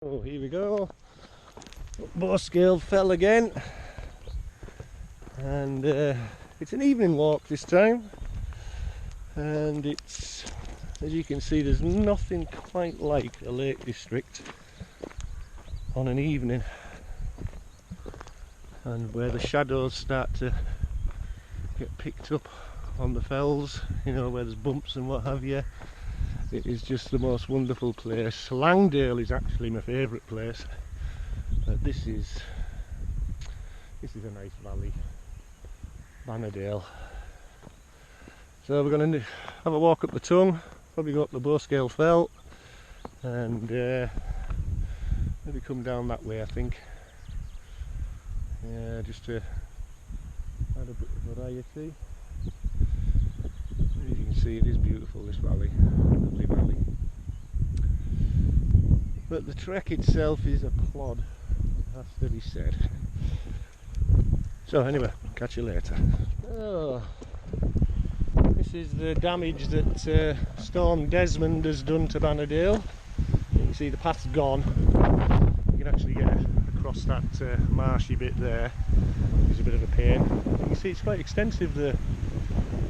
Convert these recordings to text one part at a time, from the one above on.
Oh, here we go. Bowscale fell again, and it's an evening walk this time, and it's, as you can see, there's nothing quite like a Lake District on an evening, and where the shadows start to get picked up on the fells, you know, where there's bumps and what have you. It is just the most wonderful place. Langdale is actually my favourite place, but this is a nice valley, Bannerdale. So we're going to have a walk up the tongue, probably go up the Bowscale fell, and maybe come down that way, I think. Yeah, just to add a bit of variety. As you can see, it is beautiful, this valley, lovely valley. But the trek itself is a plod, has to be said. So anyway, catch you later. Oh, this is the damage that Storm Desmond has done to Bannerdale. You can see the path's gone. You can actually get across that marshy bit there. It's a bit of a pain. You can see it's quite extensive, the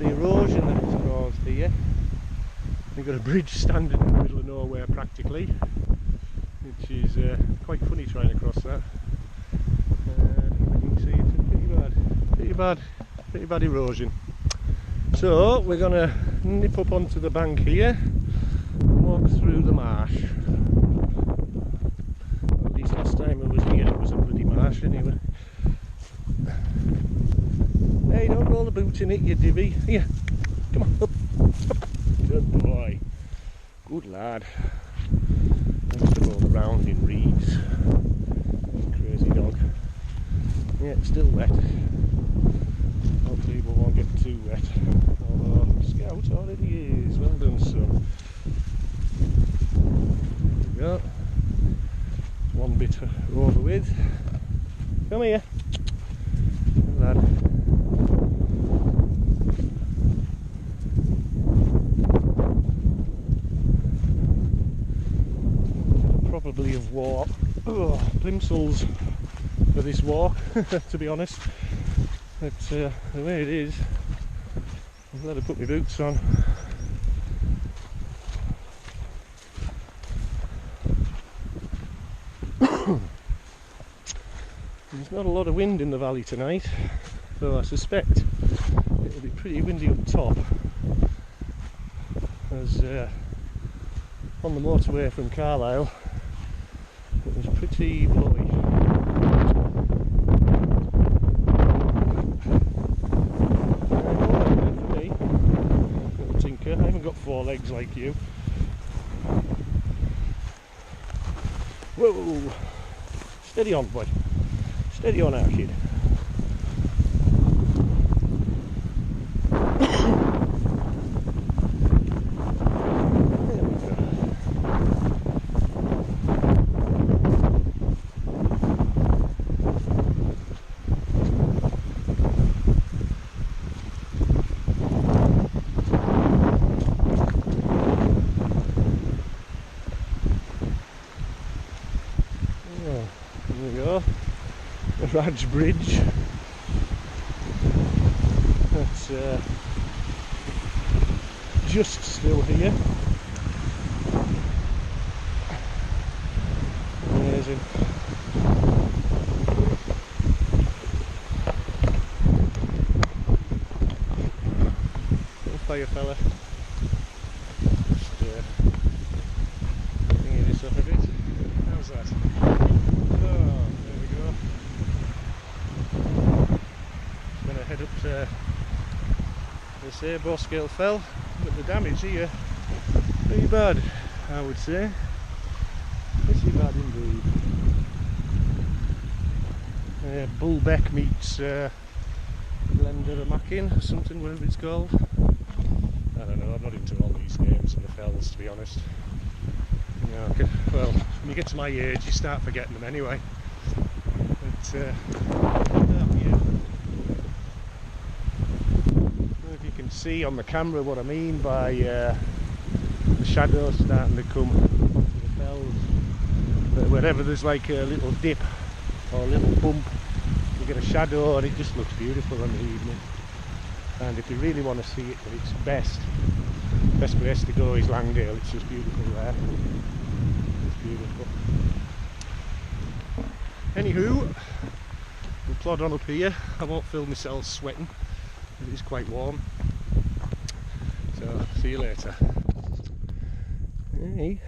erosion that it's caused here. We've got a bridge standing in the middle of nowhere practically, which is quite funny trying to cross that. You can see it's pretty bad erosion. So we're going to nip up onto the bank here and walk through the marsh. At least last time I was here it was a bloody marsh anyway. Hey, don't roll the boot in it, you divvy. Here, come on, up. Good boy. Good lad. I used to roll around in reeds. Crazy dog. Yeah, it's still wet. Hopefully we won't get too wet. Although, Scout already is. Well done, son. There we go. One bit over with. Come here. Good lad. Probably have wore plimsolls for this walk, to be honest. But the way it is, I've let her put my boots on. There's not a lot of wind in the valley tonight, so I suspect it'll be pretty windy up top, as on the motorway from Carlisle it was pretty blowy. For me, little tinker, I haven't got 4 legs like you. Whoa! Steady on, boy. Steady on, our kid. Crags bridge. That's just still here. Amazing. Little fire fella. Just bringing this up a bit. How's that? Oh, there we go. Head up to, as I say, Bowscale fell, but the damage here pretty bad, I would say. Pretty bad indeed. Bullbeck meets Blendermackin or something, whatever it's called. I don't know, I'm not into all these names in the fells, to be honest. You know, well, when you get to my age you start forgetting them anyway. But yeah. See on the camera what I mean by the shadows starting to come onto the fells. But whenever there's like a little dip or a little bump, you get a shadow and it just looks beautiful in the evening. And if you really want to see it at its best place to go is Langdale. It's just beautiful there. It's beautiful. Anywho, we'll plod on up here. I won't feel myself sweating. It is quite warm. So, see you later. Hey,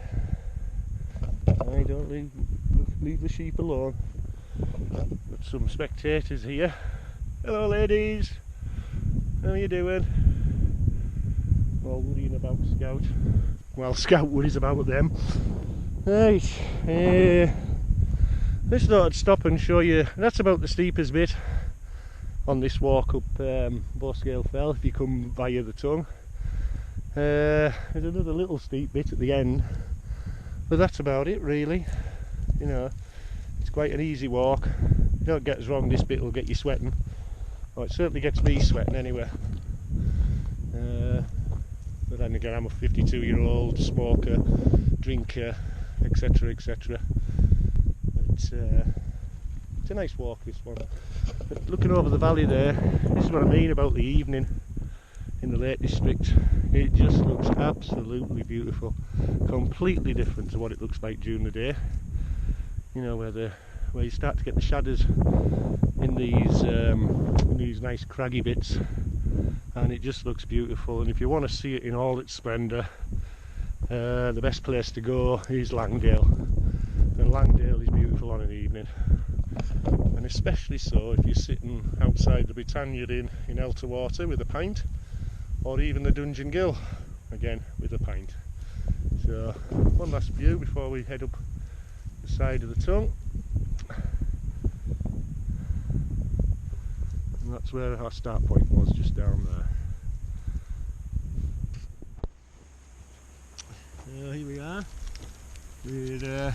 I don't leave the sheep alone. Got some spectators here. Hello ladies, how are you doing? All worrying about Scout. Well, Scout worries about them. Right, just thought I'd stop and show you. That's about the steepest bit on this walk up Bowscale Fell if you come via the Tongue. There's another little steep bit at the end, but that's about it really. You know, it's quite an easy walk. Don't get us wrong, this bit will get you sweating. Well, it certainly gets me sweating anyway. But then again, I'm a 52-year-old smoker, drinker, etc, etc. It's a nice walk, this one. But looking over the valley there, this is what I mean about the evening in the Lake District. It just looks absolutely beautiful, completely different to what it looks like during the day. You know, where you start to get the shadows in these nice craggy bits, and it just looks beautiful. And if you want to see it in all its splendour, the best place to go is Langdale. And Langdale is beautiful on an evening, and especially so if you're sitting outside the Britannia Inn in Elterwater with a pint, or even the Dungeon Gill, again with a pint. So, one last view before we head up the side of the Tongue. And that's where our start point was, just down there. So here we are. We've done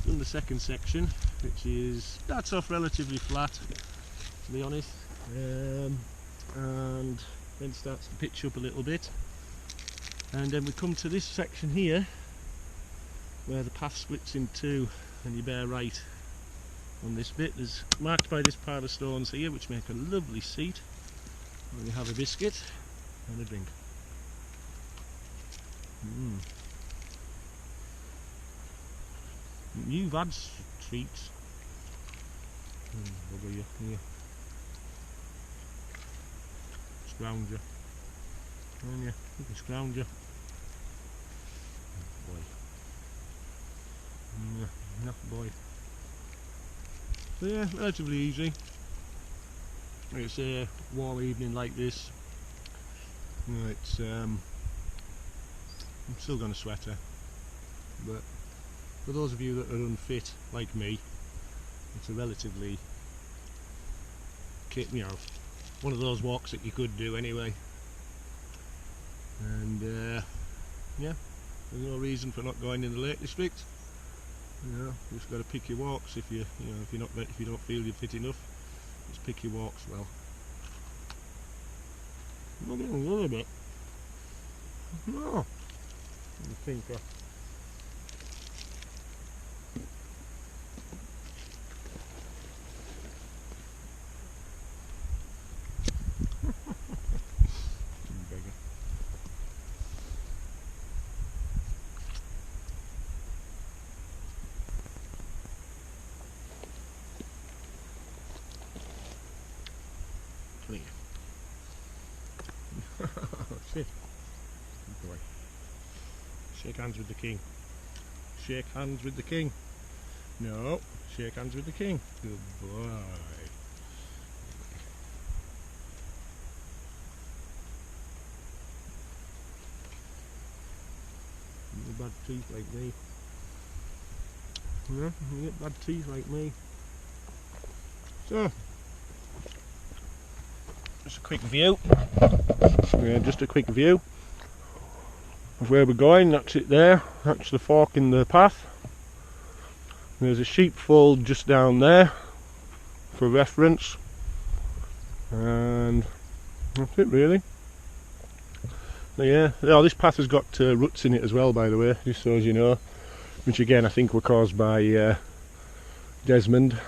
the second section, which starts off relatively flat, to be honest. And then starts to pitch up a little bit, and then we come to this section here where the path splits in two, and you bear right on this bit. There's marked by this pile of stones here which make a lovely seat, and you have a biscuit and a drink. You've had treats. Over here. Scrounger. And you can scrounger. Boy. Enough boy. So yeah, relatively easy. It's a warm evening like this. You know, it's I'm still got a sweater, but for those of you that are unfit like me, it's a relatively, you know, one of those walks that you could do anyway. And yeah, there's no reason for not going in the Lake District. You know, you just got to pick your walks. If you don't feel you're fit enough, just pick your walks well. I'm getting a little bit. No, I think. Shit. Good boy. Shake hands with the king. Shake hands with the king. No, shake hands with the king. Good boy. You get bad teeth like me. Yeah, you get bad teeth like me. So, just a quick view. Yeah, just a quick view of where we're going. That's it there. That's the fork in the path. There's a sheepfold just down there for reference, and that's it really. But yeah, oh, this path has got roots in it as well, by the way, just so as you know. which again I think were caused by Desmond.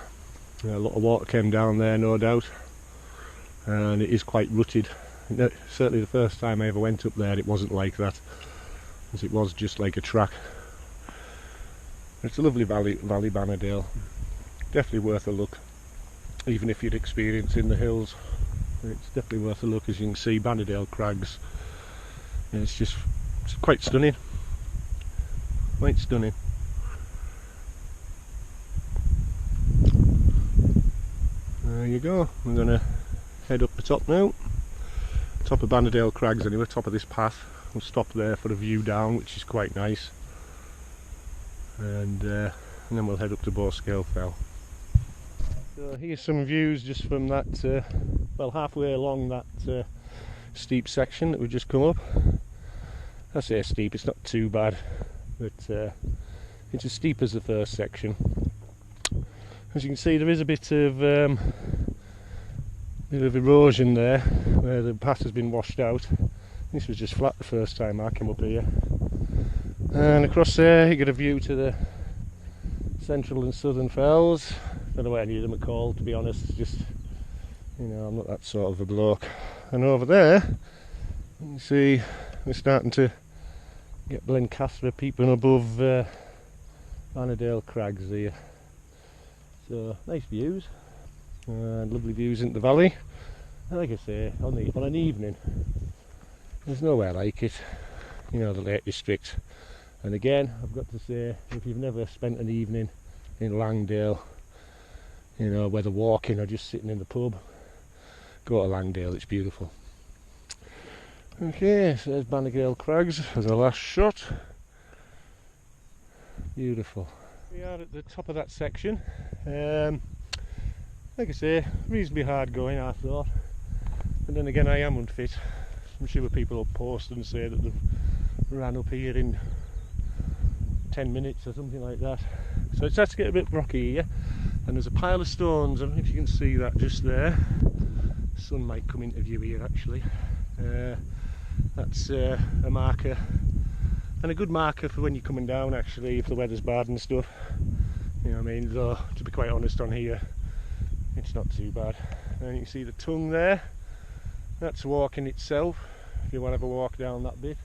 A lot of water came down there, no doubt, and it is quite rutted. Certainly the first time I ever went up there it wasn't like that, as it was just like a track. It's a lovely valley Bannerdale, definitely worth a look, even if you'd experience in the hills. It's definitely worth a look. As you can see, Bannerdale Crags, and it's quite stunning, quite stunning. There you go. We're going to head up the top now. Top of Bannerdale Crags anyway, top of this path. We'll stop there for a view down, which is quite nice. And then we'll head up to Bowscale Fell. So here's some views just from that, well, halfway along that steep section that we've just come up. I say steep, it's not too bad, but it's as steep as the first section. As you can see, there is a bit of erosion there where the path has been washed out. This was just flat the first time I came up here, and across there you get a view to the central and southern fells. Don't know what any of them are called, to be honest. Just, you know, I'm not that sort of a bloke. And over there you can see we're starting to get Blencathra peeping above Bannerdale Crags here. So nice views, and lovely views into the valley. And like I say, on an evening, there's nowhere like it. You know, the Lake District. And again, I've got to say, if you've never spent an evening in Langdale, you know, whether walking or just sitting in the pub, go to Langdale, it's beautiful. Okay, so there's Bannerdale Crags as a last shot. Beautiful. We are at the top of that section. Like I say, reasonably hard going, I thought. And then again, I am unfit. I'm sure people will post and say that they've ran up here in 10 minutes or something like that. So it starts to get a bit rocky here. And there's a pile of stones, I don't know if you can see that just there. The sun might come into view here actually. That's a marker, and a good marker for when you're coming down actually, if the weather's bad and stuff. You know what I mean? Though, to be quite honest, on here it's not too bad. And you can see the tongue there, that's walking itself, if you want to have a walk down that bit.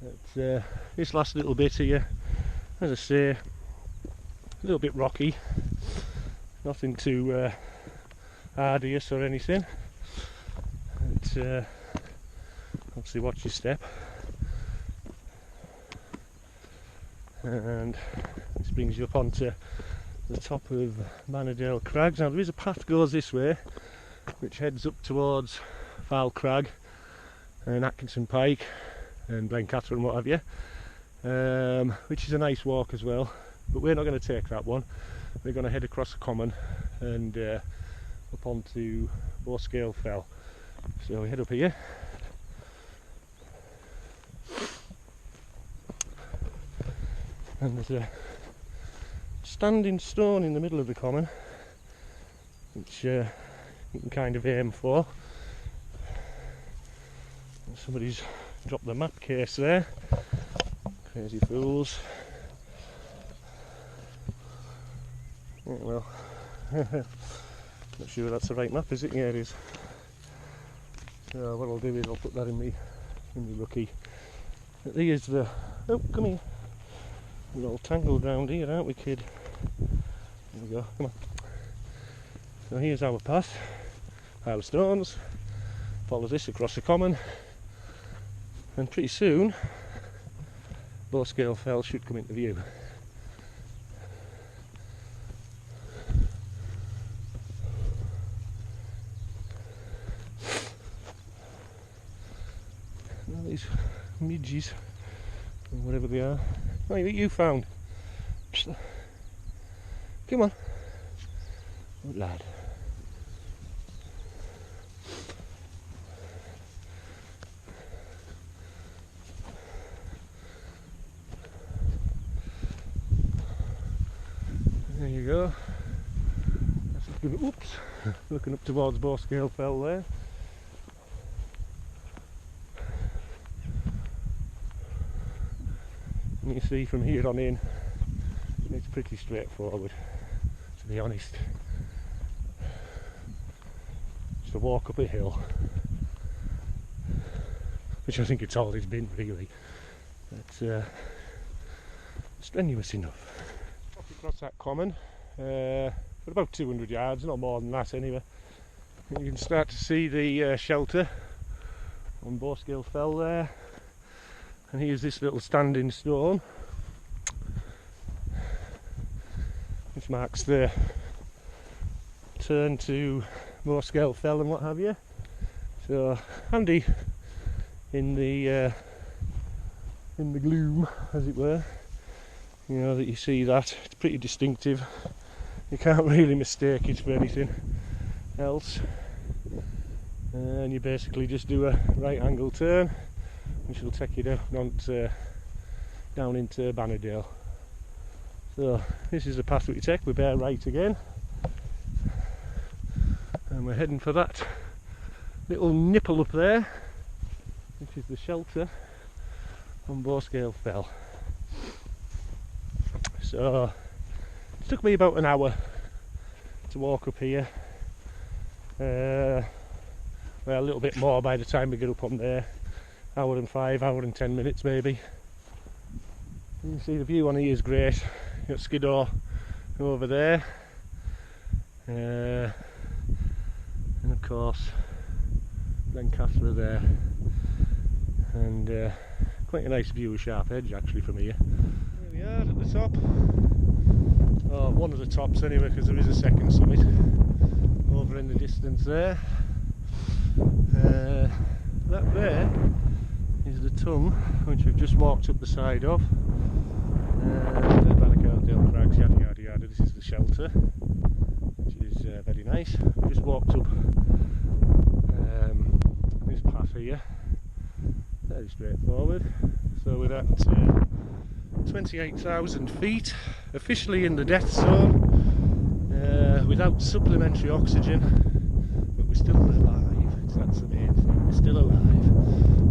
But, this last little bit here, as I say, a little bit rocky, nothing too arduous or anything. But, obviously watch your step. And this brings you up onto the top of Bannerdale Crags. Now there is a path goes this way which heads up towards Foul Crag and Atkinson Pike and Blencathra and what have you, which is a nice walk as well, but we're not going to take that one. We're going to head across the common and up onto Bowscale Fell. So we head up here. And there's a standing stone in the middle of the common, which you can kind of aim for. And somebody's dropped the map case there. Crazy fools. Yeah, well, not sure that's the right map, is it? Yeah, it is. So what I'll do is I'll put that in me lucky. But here's the. Oh, come here. We're all tangled round here, aren't we, kid? There we go, come on. So here's our path, pile of stones, follow this across the common, and pretty soon Bowscale Fell should come into view. Now these midges, or whatever they are. Oh, you found. Come on. Good lad. There you go. That's looking, oops, looking up towards Bowscale Fell there. And you see from here on in it's pretty straightforward, to be honest. Just a walk up a hill, which I think it's all it's been really. But strenuous enough. Walk across that common for about 200 yards, not more than that anyway. And you can start to see the shelter on Bowscale Fell there. And here's this little standing stone, which marks the turn to Bowscale Fell and what have you. So handy in the gloom, as it were. You know that you see that. It's pretty distinctive. You can't really mistake it for anything else. And you basically just do a right angle turn, which will take you down into Bannerdale. So this is the path that we take. We bear right again, and we're heading for that little nipple up there, which is the shelter on Bowscale Fell. So it took me about an hour to walk up here. Well, a little bit more by the time we get up on there. Hour and 5, hour and 10 minutes maybe. You can see the view on here is great. You've got Skiddaw over there, and of course Blencathra there, and quite a nice view of Sharp Edge actually from here. Here we are at the top, or one of the tops anyway, because there is a second summit over in the distance there. That there is the tongue which we've just walked up the side of. Bannerdale, Crags, yada yada yada. This is the shelter, which is very nice. We just walked up this path here, very straightforward. So we're at 28,000 feet, officially in the death zone, without supplementary oxygen, but we're still alive. That's the main thing. We're still alive.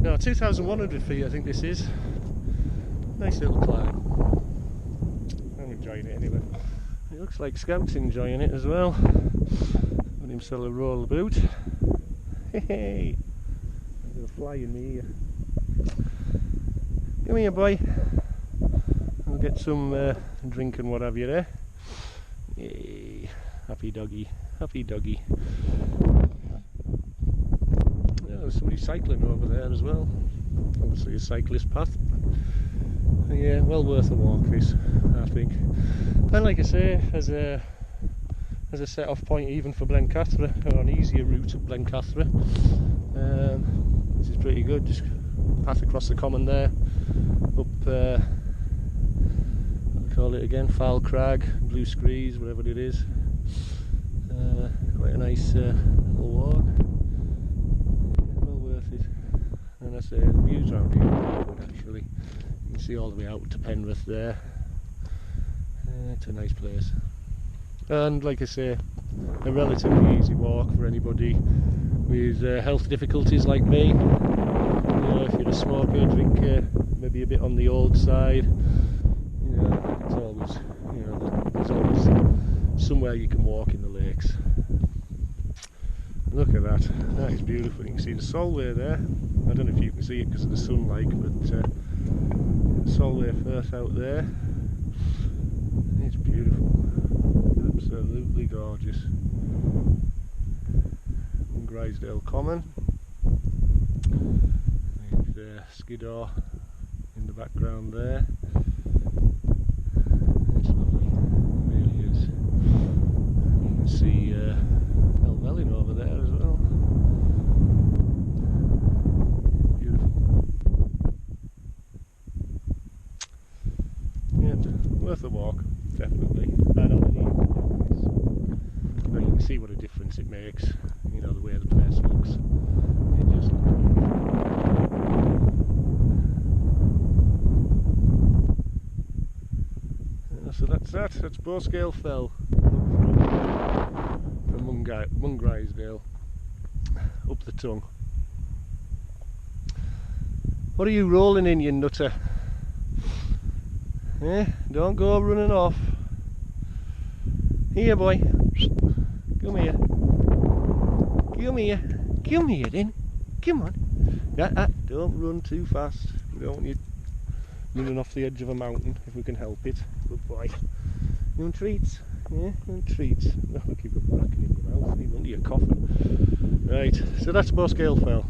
No, 2,100 feet I think this is. Nice little climb. I'm enjoying it anyway. It looks like Scout's enjoying it as well. Let himself a roll about. Hey, there's a fly in me ear. Come here, boy. We'll get some drink and what have you there. Yay. Happy doggy. Happy doggy. There's somebody cycling over there as well. Obviously a cyclist path. Yeah, well worth a walk this, I think. And like I say, as a set off point even for Blencathra, or an easier route to Blencathra, this is pretty good. Just path across the common there, up what do we call it again? Foul Crag, Blue Screes, whatever it is. Quite a nice little walk. And I say the views around here are good actually. You can see all the way out to Penrith there. It's a nice place. And like I say, a relatively easy walk for anybody with health difficulties like me. You know, if you're a smoker, drinker, maybe a bit on the old side, you know, it's always, you know, there's always somewhere you can walk in the lakes. Look at that, that is beautiful. You can see the Solway there. I don't know if you can see it because of the sunlight, but Solway Firth out there. It's beautiful, absolutely gorgeous. Mungrisdale Common, with Skiddaw in the background there. It's lovely, it really is. You can see Helvellyn over there as well. Worth a walk, definitely. And on an evening like this, but you can see what a difference it makes. You know, the way the place looks. It just looks beautiful. So that's that. That's Bowscale Fell from Mungrisdale up the tongue. What are you rolling in, you nutter? Don't go running off. Here, boy. Come here. Come here. Come here then. Come on. Don't run too fast. We don't want you running off the edge of a mountain if we can help it. Good boy. You want treats? Yeah, you want treats? No, look, you've got bracken in your mouth. You want your coffin. Right, so that's Bowscale Fell.